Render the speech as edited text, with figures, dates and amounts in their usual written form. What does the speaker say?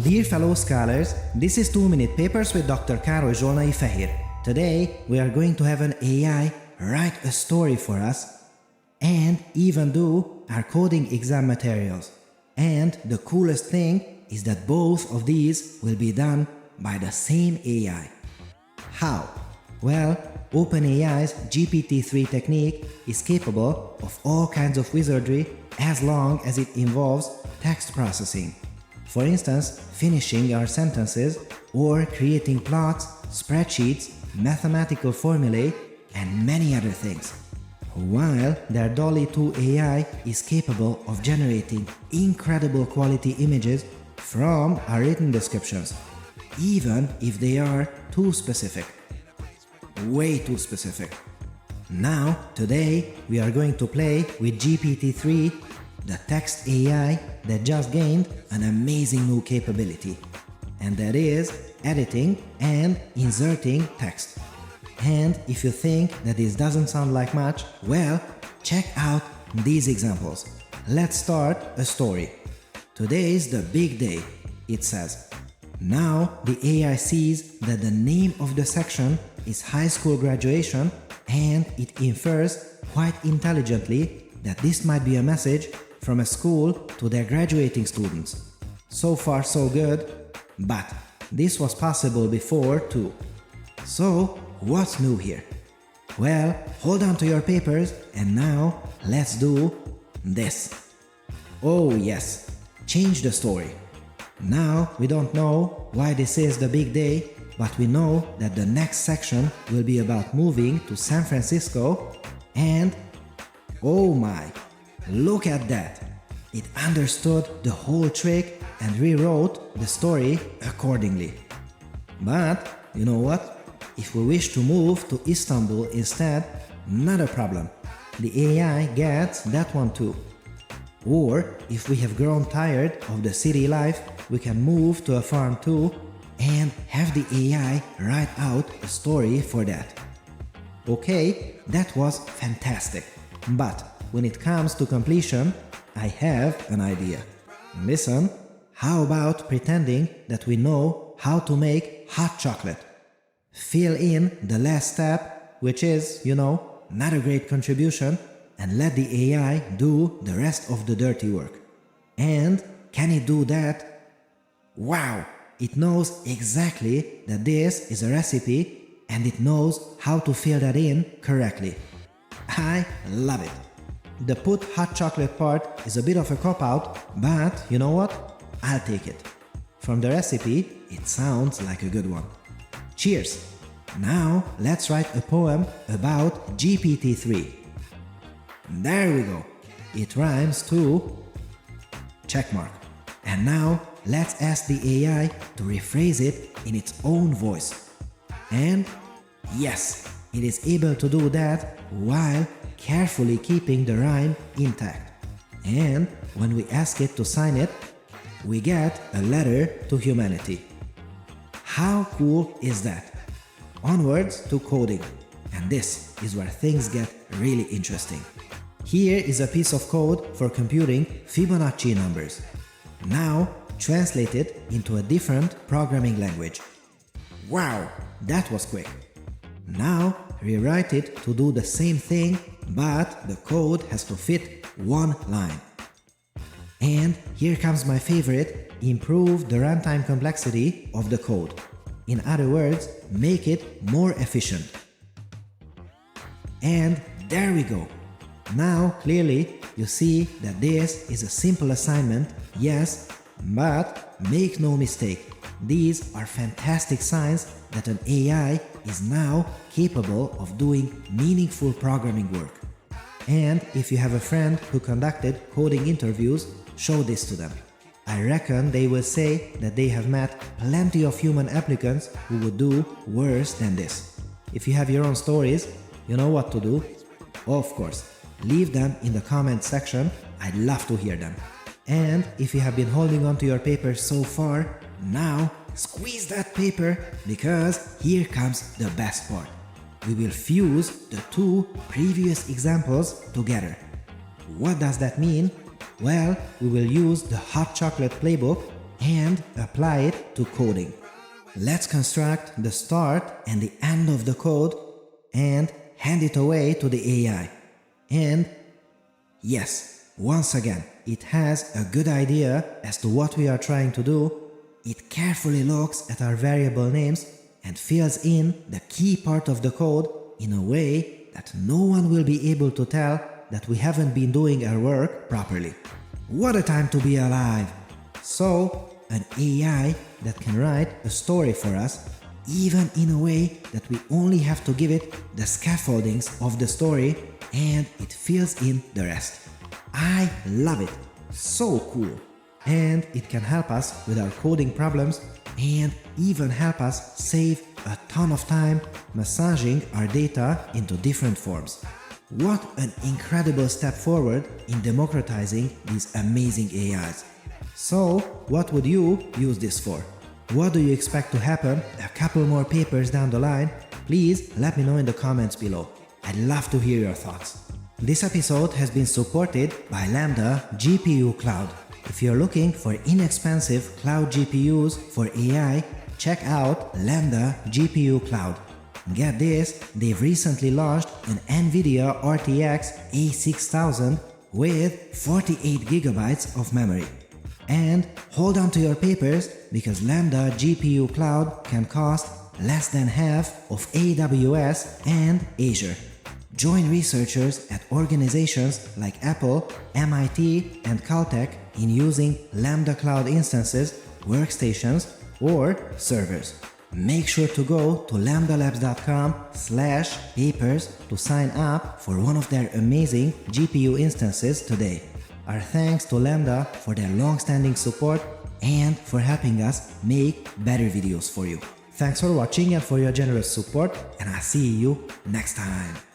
Dear fellow scholars, this is 2-Minute Papers with Dr. Károly Zsolnai Fehér. Today we are going to have an AI write a story for us and even do our coding exam materials. And the coolest thing is that both of these will be done by the same AI. How? Well, OpenAI's GPT-3 technique is capable of all kinds of wizardry as long as it involves text processing. For instance, finishing our sentences or creating plots, spreadsheets, mathematical formulae, and many other things. While their DALL-E 2 AI is capable of generating incredible quality images from our written descriptions, even if they are too specific. Way too specific. Now, today, we are going to play with GPT-3, the text AI that just gained an amazing new capability. And that is editing and inserting text. And if you think that this doesn't sound like much, well, check out these examples. Let's start a story. Today is the big day, it says. Now the AI sees that the name of the section is high school graduation, and it infers quite intelligently that this might be a message from a school to their graduating students. So far so good, but this was possible before too. So what's new here? Well, hold on to your papers and now let's do this. Oh yes, change the story. Now we don't know why this is the big day, but we know that the next section will be about moving to San Francisco and oh my, look at that! It understood the whole trick and rewrote the story accordingly. But you know what? If we wish to move to Istanbul instead, not a problem. The AI gets that one too. Or if we have grown tired of the city life, we can move to a farm too and have the AI write out a story for that. Okay, that was fantastic. But when it comes to completion, I have an idea. Listen, how about pretending that we know how to make hot chocolate? Fill in the last step, which is, not a great contribution, and let the AI do the rest of the dirty work. And can it do that? Wow! It knows exactly that this is a recipe and it knows how to fill that in correctly. I love it. The put hot chocolate part is a bit of a cop-out, but you know what? I'll take it. From the recipe, it sounds like a good one. Cheers! Now let's write a poem about GPT-3. There we go. It rhymes too. Checkmark. And now let's ask the AI to rephrase it in its own voice. And yes, it is able to do that while carefully keeping the rhyme intact. And when we ask it to sign it, we get a letter to humanity. How cool is that? Onwards to coding. And this is where things get really interesting. Here is a piece of code for computing Fibonacci numbers. Now translate it into a different programming language. Wow, that was quick. Now rewrite it to do the same thing, but the code has to fit one line. And here comes my favorite, improve the runtime complexity of the code. In other words, make it more efficient. And there we go. Now clearly you see that this is a simple assignment, yes, but make no mistake, these are fantastic signs that an AI is now capable of doing meaningful programming work. And if you have a friend who conducted coding interviews, show this to them. I reckon they will say that they have met plenty of human applicants who would do worse than this. If you have your own stories, you know what to do. Of course, leave them in the comment section, I'd love to hear them. And if you have been holding on to your paper so far, now squeeze that paper, because here comes the best part. We will fuse the two previous examples together. What does that mean? Well, we will use the hot chocolate playbook and apply it to coding. Let's construct the start and the end of the code and hand it away to the AI. And yes, once again, it has a good idea as to what we are trying to do. It carefully looks at our variable names and fills in the key part of the code in a way that no one will be able to tell that we haven't been doing our work properly. What a time to be alive! So, an AI that can write a story for us, even in a way that we only have to give it the scaffoldings of the story and it fills in the rest. I love it. So cool. And it can help us with our coding problems and even help us save a ton of time massaging our data into different forms. What an incredible step forward in democratizing these amazing AIs. So, what would you use this for? What do you expect to happen a couple more papers down the line? Please let me know in the comments below. I'd love to hear your thoughts. This episode has been supported by Lambda GPU Cloud. If you're looking for inexpensive cloud GPUs for AI, check out Lambda GPU Cloud. Get this, they've recently launched an NVIDIA RTX A6000 with 48GB of memory. And hold on to your papers because Lambda GPU Cloud can cost less than half of AWS and Azure. Join researchers at organizations like Apple, MIT, and Caltech in using Lambda Cloud instances, workstations, or servers. Make sure to go to lambdalabs.com/papers to sign up for one of their amazing GPU instances today. Our thanks to Lambda for their long-standing support and for helping us make better videos for you. Thanks for watching and for your generous support, and I'll see you next time.